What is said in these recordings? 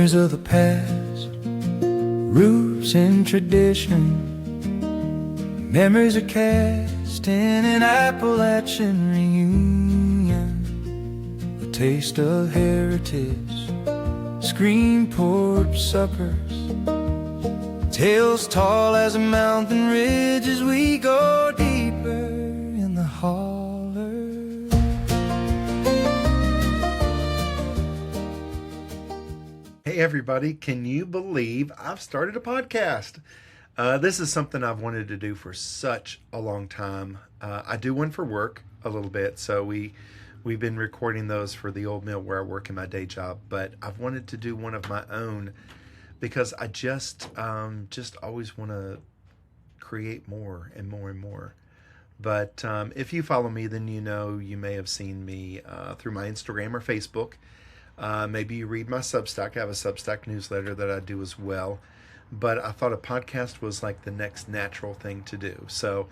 Memories of the past, roots and tradition. Memories are cast in an Appalachian reunion. A taste of heritage, screen porch suppers, tales tall as a mountain ridge as we go deeper in the holler. Hey everybody, can you believe I've started a podcast? This is something I've wanted to do for such a long time. I do one for work a little bit, so we've been recording those for the old mill where I work in my day job, but I've wanted to do one of my own because I just always want to create more and more and more. But if you follow me, then you know you may have seen me through my Instagram or Facebook. Maybe you read my Substack. I have a Substack newsletter that I do as well. But I thought a podcast was like the next natural thing to do. So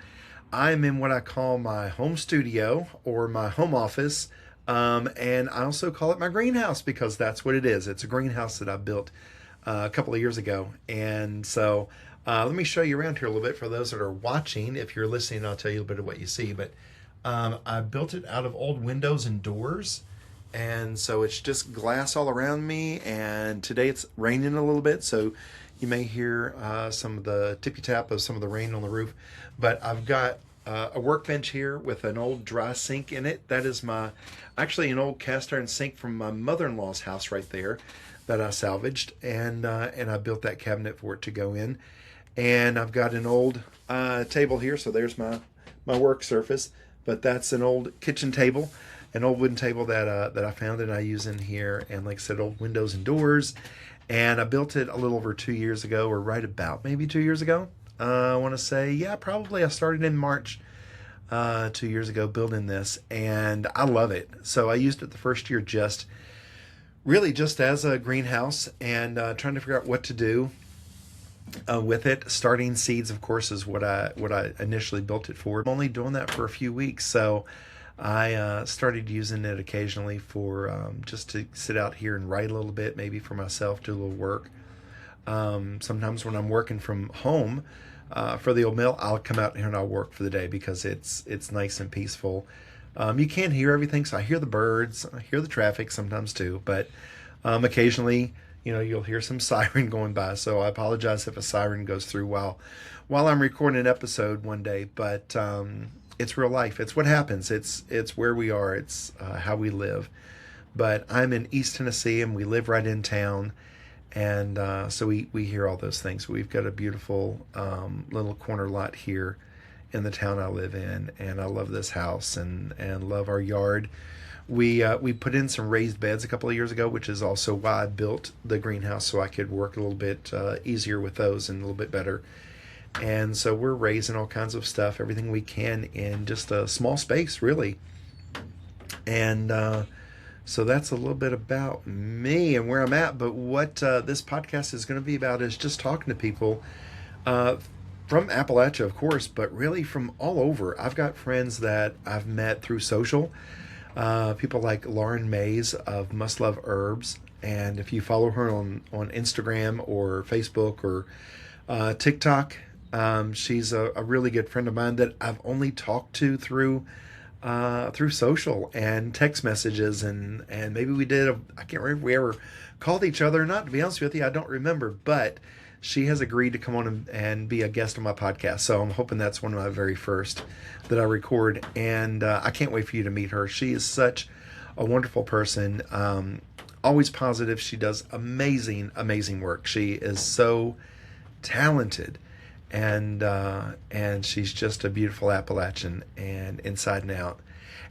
I'm in what I call my home studio or my home office. And I also call it my greenhouse because that's what it is. It's a greenhouse that I built a couple of years ago. And so let me show you around here a little bit for those that are watching. If you're listening, I'll tell you a bit of what you see. But I built it out of old windows and doors. And so it's just glass all around me, and today it's raining a little bit, so you may hear some of the tippy-tap of some of the rain on the roof. But I've got a workbench here with an old dry sink in it. That is actually an old cast iron sink from my mother-in-law's house right there that I salvaged, and I built that cabinet for it to go in. And I've got an old table here, so there's my work surface, but that's an old kitchen table. An old wooden table that I found and I use in here, and like I said, old windows and doors. And I built it a little over 2 years ago, or right about maybe 2 years ago. I want to say, yeah, probably. I started in March 2 years ago building this, and I love it. So I used it the first year just as a greenhouse, and trying to figure out what to do with it. Starting seeds, of course, is what I initially built it for. I'm only doing that for a few weeks, so I started using it occasionally for just to sit out here and write a little bit, maybe for myself, do a little work. Sometimes when I'm working from home for the old mill, I'll come out here and I'll work for the day because it's nice and peaceful. You can't hear everything, so I hear the birds, I hear the traffic sometimes too, but occasionally, you'll hear some siren going by, so I apologize if a siren goes through while I'm recording an episode one day, but it's real life. It's what happens. It's where we are. It's how we live. But I'm in East Tennessee, and we live right in town, and so we hear all those things. We've got a beautiful little corner lot here in the town I live in, and I love this house and love our yard. We put in some raised beds a couple of years ago, which is also why I built the greenhouse, so I could work a little bit easier with those and a little bit better. And so we're raising all kinds of stuff, everything we can in just a small space, really. And so that's a little bit about me and where I'm at. But what this podcast is going to be about is just talking to people from Appalachia, of course, but really from all over. I've got friends that I've met through social, people like Lauren Mays of Must Love Herbs. And if you follow her on Instagram or Facebook or TikTok, she's a really good friend of mine that I've only talked to through social and text messages, and maybe we did I can't remember if we ever called each other or not, to be honest with you. I don't remember, but she has agreed to come on and be a guest on my podcast, so I'm hoping that's one of my very first that I record, and I can't wait for you to meet her. She is such a wonderful person, always positive. She does amazing work. She is so talented. And she's just a beautiful Appalachian, and inside and out.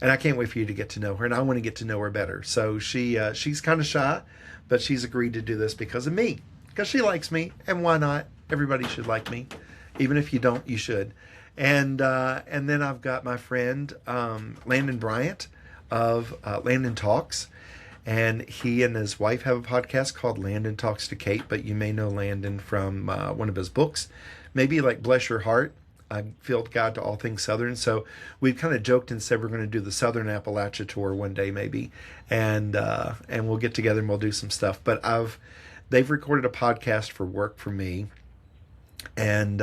And I can't wait for you to get to know her, and I want to get to know her better. So she's kind of shy, but she's agreed to do this because of me, because she likes me, and why not? Everybody should like me. Even if you don't, you should. And then I've got my friend Landon Bryant of Landon Talks. And he and his wife have a podcast called Landon Talks to Kate, but you may know Landon from one of his books, maybe like Bless Your Heart, Field Guide to All Things Southern. So we've kind of joked and said we're going to do the Southern Appalachia tour one day maybe, and we'll get together and we'll do some stuff. But they've recorded a podcast for work for me. And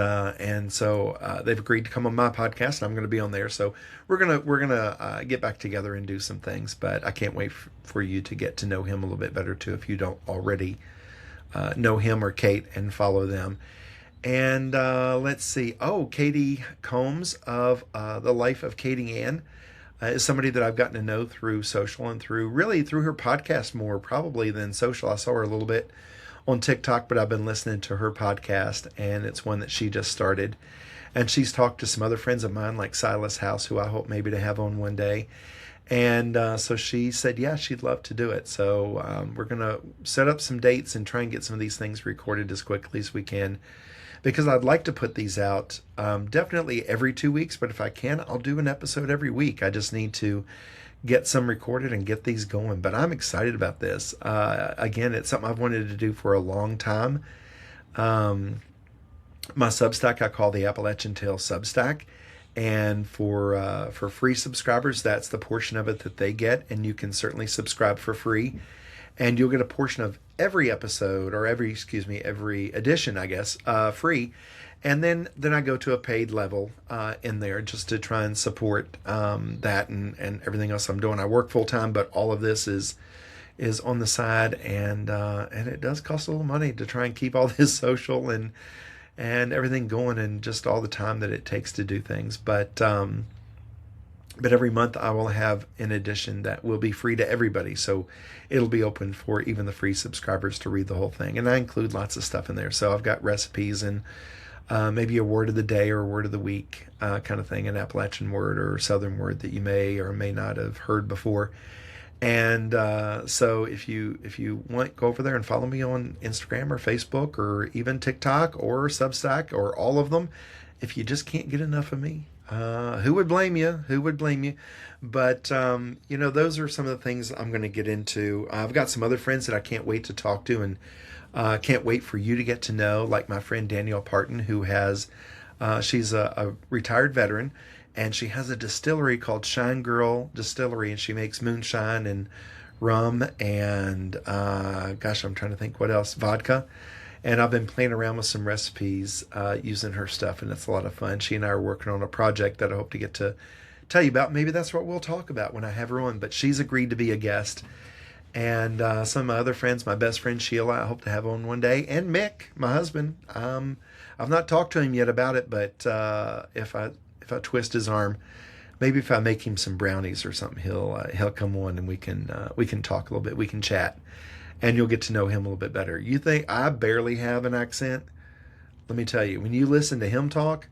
so they've agreed to come on my podcast, and I'm going to be on there. So we're gonna get back together and do some things. But I can't wait for you to get to know him a little bit better too, if you don't already know him or Kate and follow them. And let's see. Oh, Katie Combs of The Life of Katie Ann is somebody that I've gotten to know through social and through her podcast more probably than social. I saw her a little bit on TikTok, but I've been listening to her podcast, and it's one that she just started. And she's talked to some other friends of mine like Silas House, who I hope maybe to have on one day. And so she said, yeah, she'd love to do it. So we're going to set up some dates and try and get some of these things recorded as quickly as we can, because I'd like to put these out definitely every 2 weeks. But if I can, I'll do an episode every week. I just need to get some recorded and get these going. But I'm excited about this. Again, it's something I've wanted to do for a long time. My Substack I call the Appalachian Tale Substack. And for free subscribers, that's the portion of it that they get. And you can certainly subscribe for free. And you'll get a portion of every episode, or every edition, I guess, free. And then I go to a paid level in there just to try and support that and everything else I'm doing. I work full time, but all of this is on the side, and it does cost a little money to try and keep all this social and everything going, and just all the time that it takes to do things. But every month I will have an edition that will be free to everybody. So it'll be open for even the free subscribers to read the whole thing. And I include lots of stuff in there. So I've got recipes and maybe a word of the day or a word of the week kind of thing, an Appalachian word or Southern word that you may or may not have heard before. And so if you want, go over there and follow me on Instagram or Facebook or even TikTok or Substack or all of them. If you just can't get enough of me, who would blame you? Who would blame you? But, those are some of the things I'm going to get into. I've got some other friends that I can't wait to talk to, and can't wait for you to get to know, like my friend Danielle Parton, who has, she's a retired veteran, and she has a distillery called Shine Girl Distillery, and she makes moonshine and rum and, I'm trying to think what else, vodka. And I've been playing around with some recipes using her stuff, and it's a lot of fun. She and I are working on a project that I hope to get to tell you about. Maybe that's what we'll talk about when I have her on. But she's agreed to be a guest. And some of my other friends, my best friend Sheila, I hope to have on one day. And Mick, my husband. I've not talked to him yet about it, but if I twist his arm, maybe if I make him some brownies or something, he'll come on and we can talk a little bit. We can chat. And you'll get to know him a little bit better. You think I barely have an accent? Let me tell you, when you listen to him talk,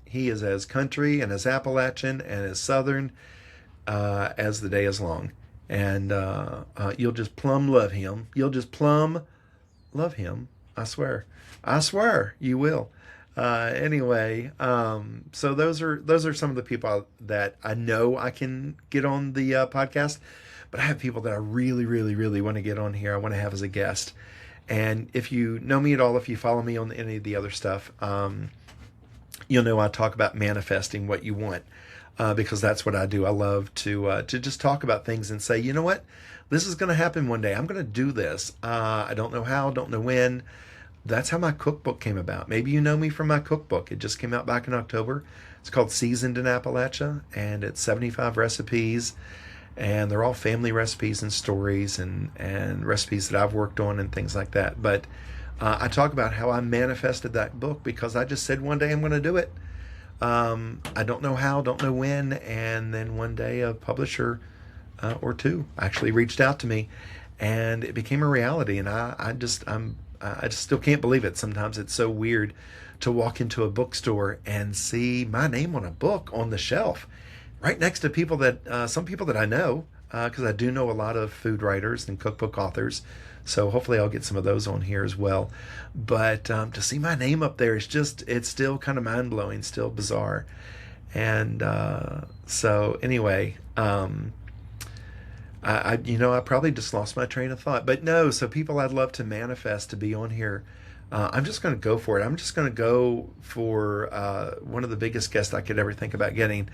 he is as country and as Appalachian and as Southern as the day is long. And you'll just plumb love him. You'll just plumb love him. I swear. I swear you will. Anyway, so those are some of the people that I know I can get on the podcast. But I have people that I really, really, really want to get on here. I want to have as a guest. And if you know me at all, if you follow me on any of the other stuff, you'll know I talk about manifesting what you want, because that's what I do. I love to just talk about things and say, you know what, this is going to happen one day. I'm going to do this. I don't know how, don't know when. That's how my cookbook came about. Maybe you know me from my cookbook. It just came out back in October. It's called Seasoned in Appalachia, and it's 75 recipes. And they're all family recipes and stories and recipes that I've worked on and things like that. But I talk about how I manifested that book because I just said one day I'm going to do it. I don't know how, don't know when. And then one day a publisher or two actually reached out to me, and it became a reality. And I just still can't believe it. Sometimes it's so weird to walk into a bookstore and see my name on a book on the shelf, right next to some people that I know, because I do know a lot of food writers and cookbook authors. So hopefully I'll get some of those on here as well. But to see my name up there, it's still kind of mind-blowing, still bizarre. And so anyway, I probably just lost my train of thought. But no, so people I'd love to manifest to be on here. I'm just going to go for it. I'm just going to go for one of the biggest guests I could ever think about getting.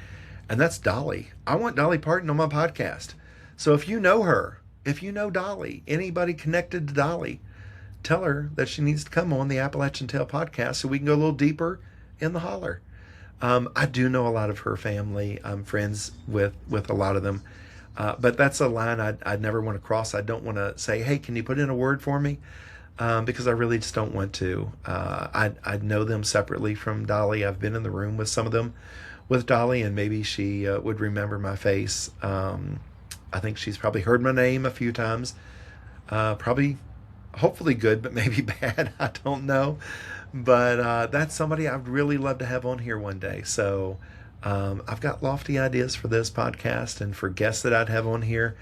And that's Dolly. I want Dolly Parton on my podcast. So if you know her, if you know Dolly, anybody connected to Dolly, tell her that she needs to come on the Appalachian Tale podcast so we can go a little deeper in the holler. I do know a lot of her family. I'm friends with a lot of them. But that's a line I'd never want to cross. I don't want to say, hey, can you put in a word for me? Because I really just don't want to. I know them separately from Dolly. I've been in the room with some of them with Dolly, and maybe she would remember my face. I think she's probably heard my name a few times. Probably, hopefully good, but maybe bad. I don't know. But that's somebody I'd really love to have on here one day. So I've got lofty ideas for this podcast and for guests that I'd have on here.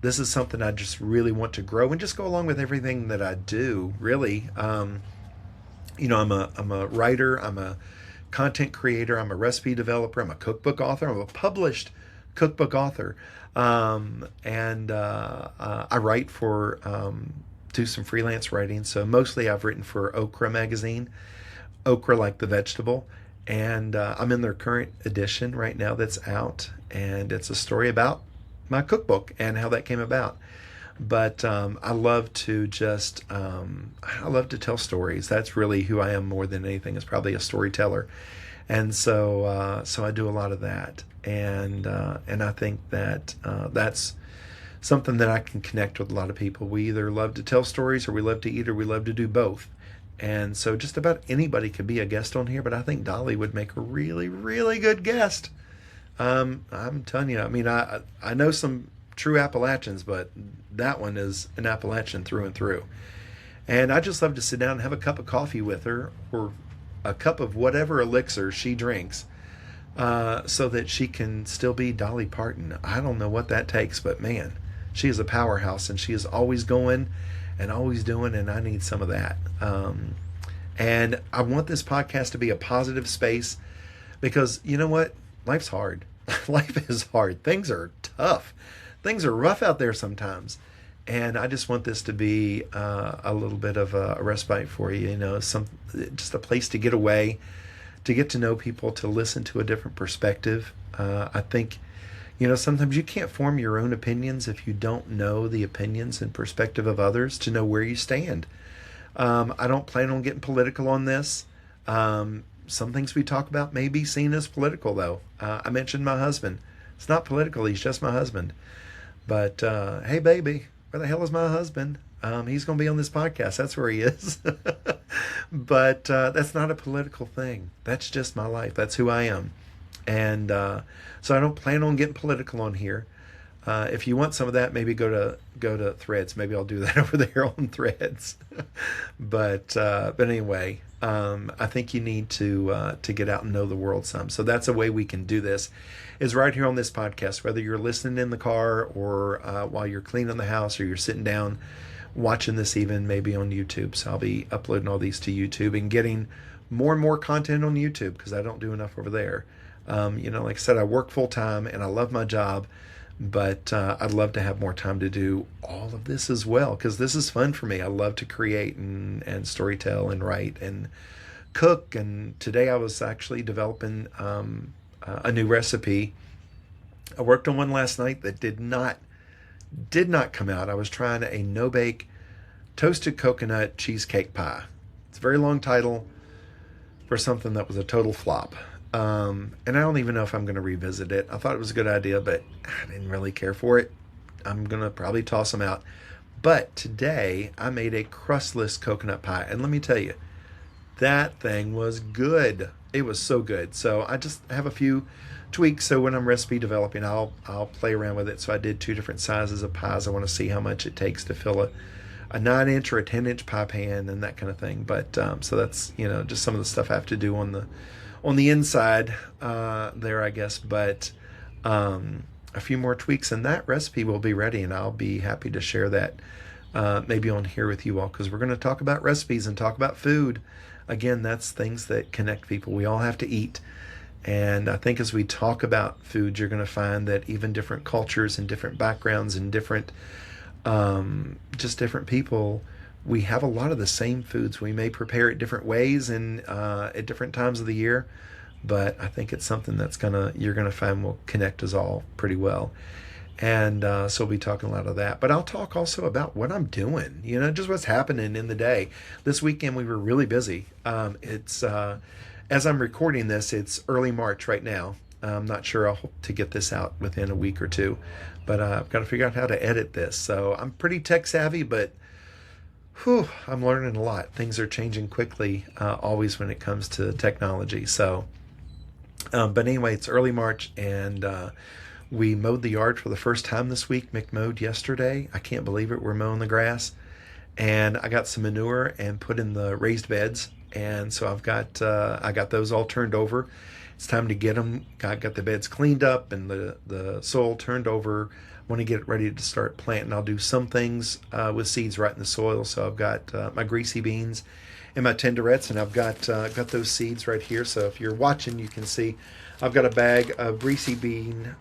This is something I just really want to grow and just go along with everything that I do, really. I'm a writer. I'm a content creator. I'm a recipe developer. I'm a cookbook author. I'm a published cookbook author. And I write for, do some freelance writing. So mostly I've written for Okra magazine, Okra like the vegetable. And I'm in their current edition right now that's out. And it's a story about my cookbook and how that came about. But I love to I love to tell stories. That's really who I am more than anything, is probably a storyteller. And so I do a lot of that. And I think that that's something that I can connect with a lot of people. We either love to tell stories, or we love to eat, or we love to do both. And so just about anybody could be a guest on here, but I think Dolly would make a really, really good guest. I'm telling you, I mean, I know some true Appalachians, but that one is an Appalachian through and through. And I just love to sit down and have a cup of coffee with her, or a cup of whatever elixir she drinks, so that she can still be Dolly Parton. I don't know what that takes, but man, she is a powerhouse, and she is always going and always doing, and I need some of that. And I want this podcast to be a positive space, because you know what? Life's hard. Life is hard. Things are tough. Things are rough out there sometimes. And I just want this to be a little bit of a respite for you, just a place to get away, to get to know people, to listen to a different perspective. I think, sometimes you can't form your own opinions if you don't know the opinions and perspective of others to know where you stand. I don't plan on getting political on this. Some things we talk about may be seen as political, though. I mentioned my husband. It's not political. He's just my husband. But, hey, baby, where the hell is my husband? He's going to be on this podcast. That's where he is. But that's not a political thing. That's just my life. That's who I am. And so I don't plan on getting political on here. If you want some of that, maybe go to Threads. Maybe I'll do that over there on Threads. But anyway, I think you need to get out and know the world some. So that's a way we can do this, is right here on this podcast. Whether you're listening in the car, or while you're cleaning the house, or you're sitting down watching this, even maybe on YouTube. So I'll be uploading all these to YouTube and getting more and more content on YouTube, because I don't do enough over there. Like I said, I work full time and I love my job. But I'd love to have more time to do all of this as well, because this is fun for me. I love to create and storytell and write and cook. And today I was actually developing a new recipe. I worked on one last night that did not come out. I was trying a no-bake toasted coconut cheesecake pie. It's a very long title for something that was a total flop. And I don't even know if I'm going to revisit it. I thought it was a good idea, but I didn't really care for it. I'm going to probably toss them out. But today I made a crustless coconut pie. And let me tell you, that thing was good. It was so good. So I just have a few tweaks. So when I'm recipe developing, I'll play around with it. So I did 2 different sizes of pies. I want to see how much it takes to fill a 9-inch or a 10-inch pie pan and that kind of thing. But so that's, just some of the stuff I have to do on the inside there, I guess. But a few more tweaks and that recipe will be ready, and I'll be happy to share that maybe on here with you all, because we're going to talk about recipes and talk about food. Again, that's things that connect people. We all have to eat. And I think as we talk about food, you're going to find that even different cultures and different backgrounds and different people, we have a lot of the same foods. We may prepare it different ways and at different times of the year, but I think it's something that's you're gonna find will connect us all pretty well. And so we'll be talking a lot of that. But I'll talk also about what I'm doing, just what's happening in the day. This weekend we were really busy. It's as I'm recording this, it's early March right now. I'm not sure. I'll hope to get this out within a week or two. But I've got to figure out how to edit this. So I'm pretty tech savvy, but I'm learning a lot. Things are changing quickly, always when it comes to technology. So, but anyway, it's early March, and we mowed the yard for the first time this week. Mick mowed yesterday. I can't believe it. We're mowing the grass. And I got some manure and put in the raised beds. And so I got those all turned over. It's time to get them. I got the beds cleaned up and the soil turned over. I want to get ready to start planting. I'll do some things with seeds right in the soil. So I've got my greasy beans and my tenderettes, and I've got those seeds right here. So if you're watching, you can see I've got a bag of greasy bean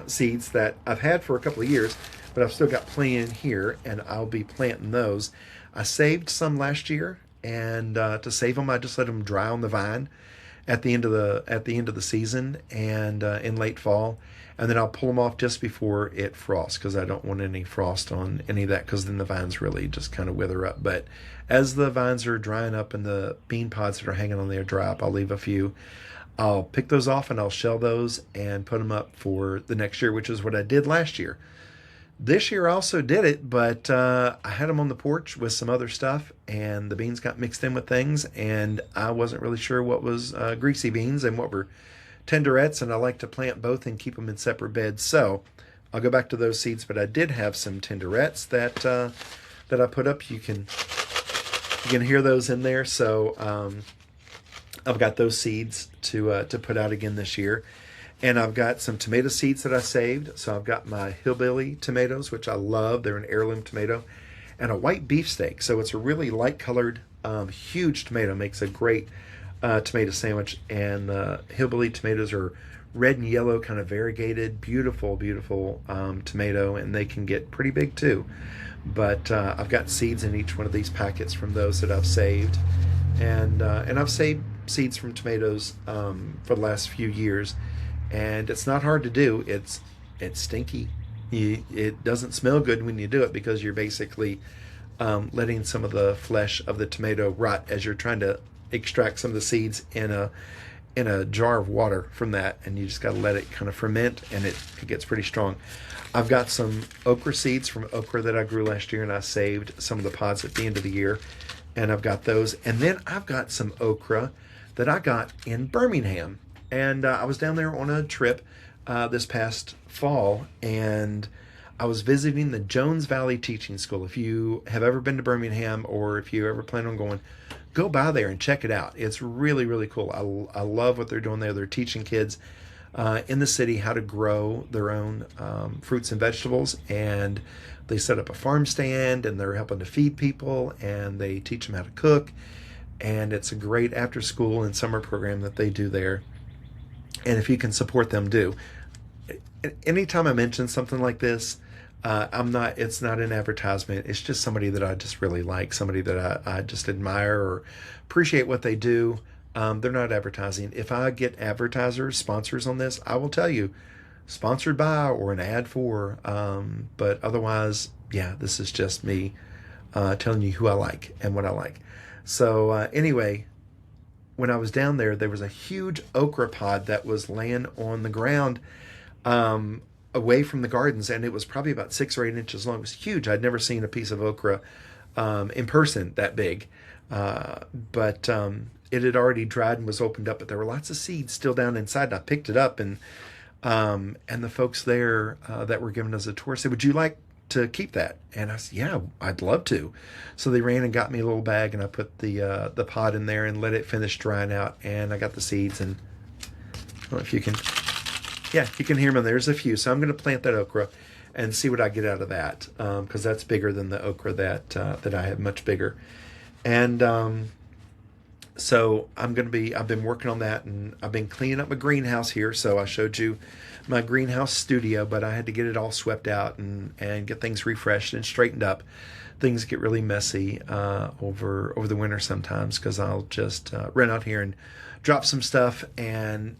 seeds that I've had for a couple of years, but I've still got plenty in here, and I'll be planting those. I saved some last year, and to save them, I just let them dry on the vine at the end of the season and in late fall, and then I'll pull them off just before it frosts, because I don't want any frost on any of that, because then the vines really just kind of wither up. But as the vines are drying up and the bean pods that are hanging on there dry up, I'll leave a few. I'll pick those off and I'll shell those and put them up for the next year, which is what I did last year. This year I also did it, but I had them on the porch with some other stuff, and the beans got mixed in with things, and I wasn't really sure what was greasy beans and what were tenderettes, and I like to plant both and keep them in separate beds. So I'll go back to those seeds, but I did have some tenderettes that I put up. You can hear those in there. So I've got those seeds to put out again this year. And I've got some tomato seeds that I saved. So I've got my hillbilly tomatoes, which I love. They're an heirloom tomato. And a white beefsteak. So it's a really light colored, huge tomato. Makes a great tomato sandwich. And hillbilly tomatoes are red and yellow, kind of variegated. Beautiful, beautiful tomato. And they can get pretty big too. But I've got seeds in each one of these packets from those that I've saved. And I've saved seeds from tomatoes for the last few years. And it's not hard to do. It's stinky. It doesn't smell good when you do it, because you're basically letting some of the flesh of the tomato rot as you're trying to extract some of the seeds in a jar of water from that, and you just got to let it kind of ferment, and it gets pretty strong. I've got some okra seeds from okra that I grew last year, and I saved some of the pods at the end of the year, and I've got those. And then I've got some okra that I got in Birmingham. And I was down there on a trip this past fall, and I was visiting the Jones Valley Teaching School. If you have ever been to Birmingham, or if you ever plan on going, go by there and check it out. It's really, really cool. I love what they're doing there. They're teaching kids in the city how to grow their own fruits and vegetables, and they set up a farm stand, and they're helping to feed people, and they teach them how to cook. And it's a great after school and summer program that they do there. And if you can support them, do. Anytime I mention something like this, it's not an advertisement. It's just somebody that I just really like, somebody that I just admire or appreciate what they do. They're not advertising. If I get sponsors on this, I will tell you, sponsored by or an ad for. But otherwise, yeah, this is just me telling you who I like and what I like. So anyway, when I was down there, there was a huge okra pod that was laying on the ground away from the gardens, and it was probably about 6 or 8 inches long. It was huge. I'd never seen a piece of okra in person that big. But it had already dried and was opened up, but there were lots of seeds still down inside. And I picked it up, and the folks there that were giving us a tour said, "Would you like to keep that?" And I said, "Yeah, I'd love to." So they ran and got me a little bag, and I put the pod in there and let it finish drying out. And I got the seeds, and I don't know if you can, yeah, you can hear them. There's a few. So I'm going to plant that okra and see what I get out of that, because that's bigger than the okra that I have, much bigger. And So I've been working on that, and I've been cleaning up my greenhouse here. So I showed you my greenhouse studio, but I had to get it all swept out and get things refreshed and straightened up. Things get really messy over the winter sometimes, because I'll just run out here and drop some stuff and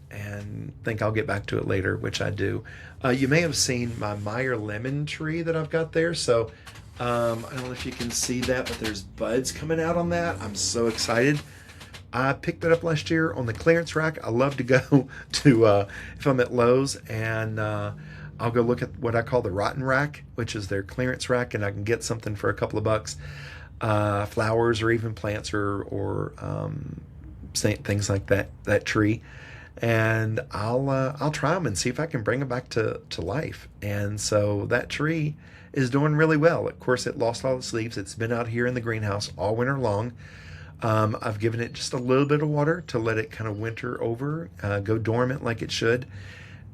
think I'll get back to it later, which I do. You may have seen my Meyer lemon tree that I've got there. So I don't know if you can see that, but there's buds coming out on that. I'm so excited. I picked it up last year on the clearance rack. I love to go to, if I'm at Lowe's, and I'll go look at what I call the rotten rack, which is their clearance rack, and I can get something for a couple of bucks, flowers or even plants or things like that tree. And I'll try them and see if I can bring them back to life. And so that tree is doing really well. Of course, it lost all its leaves. It's been out here in the greenhouse all winter long. I've given it just a little bit of water to let it kind of winter over, go dormant like it should.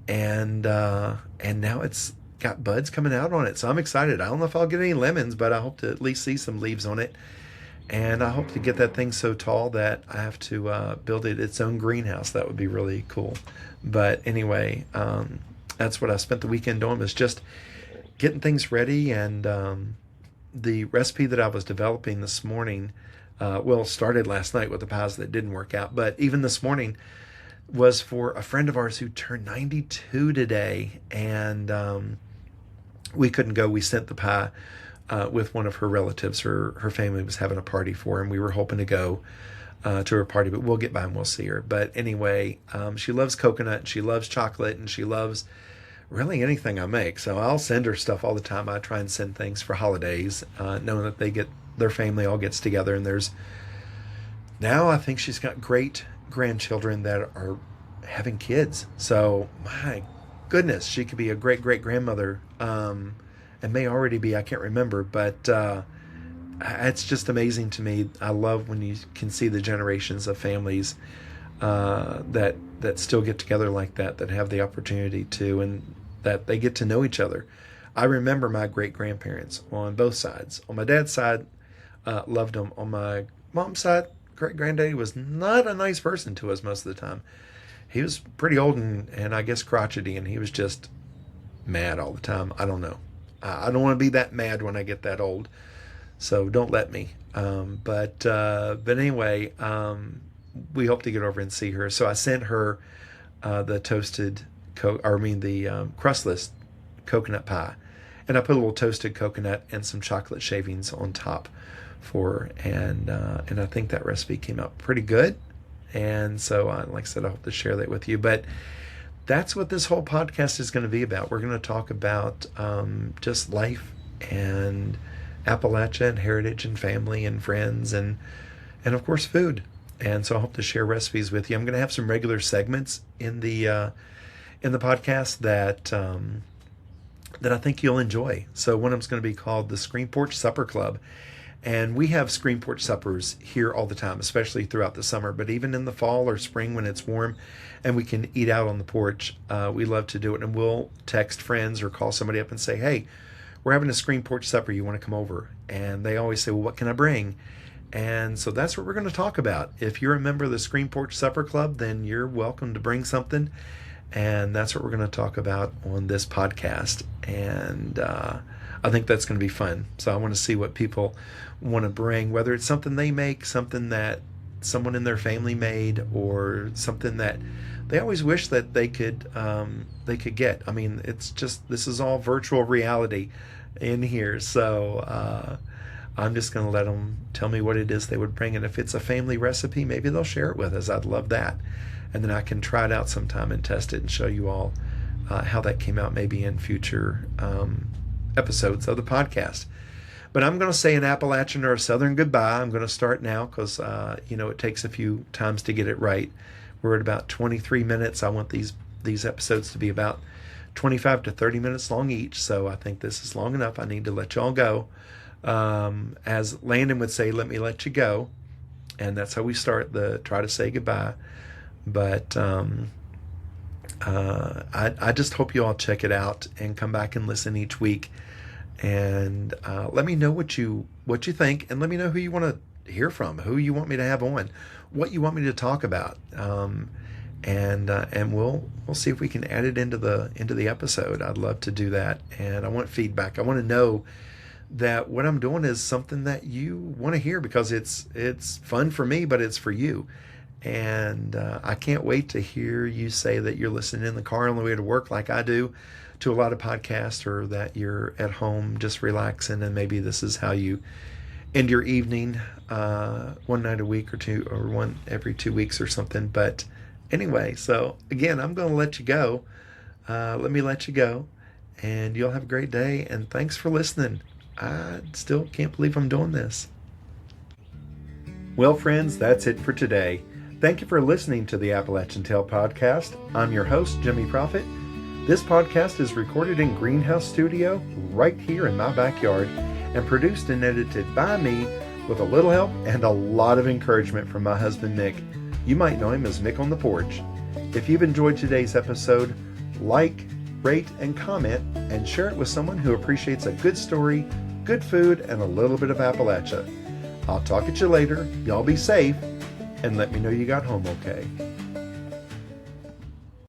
And now it's got buds coming out on it. So I'm excited. I don't know if I'll get any lemons, but I hope to at least see some leaves on it. And I hope to get that thing so tall that I have to build it its own greenhouse. That would be really cool. But anyway, that's what I spent the weekend doing, was just getting things ready. And the recipe that I was developing this morning, started last night with the pies that didn't work out. But even this morning was for a friend of ours who turned 92 today. And we couldn't go. We sent the pie with one of her relatives. Her family was having a party for her, and we were hoping to go to her party, but we'll get by and we'll see her. But anyway, she loves coconut, and she loves chocolate, and she loves really anything I make. So I'll send her stuff all the time. I try and send things for holidays, knowing that their family all gets together. And now I think she's got great grandchildren that are having kids. So my goodness, she could be a great grandmother. And may already be, I can't remember, but it's just amazing to me. I love when you can see the generations of families that still get together like that have the opportunity to, and that they get to know each other. I remember my great-grandparents on both sides. On my dad's side, loved them. On my mom's side, great-granddaddy was not a nice person to us most of the time. He was pretty old and I guess crotchety, and he was just mad all the time. I don't know. I don't want to be that mad when I get that old, so don't let me. But anyway, we hope to get over and see her. So I sent her the crustless coconut pie, and I put a little toasted coconut and some chocolate shavings on top for her, and I think that recipe came out pretty good. And so, like I said, I hope to share that with you. But that's what this whole podcast is going to be about. We're going to talk about just life and Appalachia and heritage and family and friends and of course food. And so I hope to share recipes with you. I'm going to have some regular segments in the podcast that I think you'll enjoy. So one of them's going to be called the Screen Porch Supper Club. And we have screen porch suppers here all the time, especially throughout the summer. But even in the fall or spring when it's warm and we can eat out on the porch, we love to do it. And we'll text friends or call somebody up and say, hey, we're having a screen porch supper. You want to come over? And they always say, well, what can I bring? And so that's what we're going to talk about. If you're a member of the Screen Porch Supper Club, then you're welcome to bring something. And that's what we're going to talk about on this podcast. And I think that's going to be fun. So I want to see what people want to bring, whether it's something they make, something that someone in their family made, or something that they always wish that they could get. I mean, it's just, this is all virtual reality in here. So I'm just going to let them tell me what it is they would bring. And if it's a family recipe, maybe they'll share it with us. I'd love that. And then I can try it out sometime and test it and show you all how that came out, maybe in future episodes of the podcast. But I'm going to say an Appalachian or a Southern goodbye. I'm going to start now because, it takes a few times to get it right. We're at about 23 minutes. I want these episodes to be about 25 to 30 minutes long each. So I think this is long enough. I need to let y'all go. As Landon would say, let me let you go. And that's how we start try to say goodbye. But I just hope you all check it out and come back and listen each week. And let me know what you think, and let me know who you want to hear from, who you want me to have on, what you want me to talk about. And we'll see if we can add it into the episode. I'd love to do that, and I want feedback. I want to know that what I'm doing is something that you want to hear, because it's fun for me, but it's for you. And I can't wait to hear you say that you're listening in the car on the way to work, like I do, to a lot of podcasts, or that you're at home just relaxing, and maybe this is how you end your evening, one night a week or two, or one every 2 weeks or something. But anyway, so again, I'm going to let you go. Let me let you go, and you'll have a great day. And thanks for listening. I still can't believe I'm doing this. Well, friends, that's it for today. Thank you for listening to the Appalachian Tale Podcast. I'm your host, Jimmy Prophet. This podcast is recorded in Greenhouse Studio right here in my backyard, and produced and edited by me with a little help and a lot of encouragement from my husband, Mick. You might know him as Mick on the Porch. If you've enjoyed today's episode, like, rate, and comment, and share it with someone who appreciates a good story, good food, and a little bit of Appalachia. I'll talk at you later. Y'all be safe, and let me know you got home okay.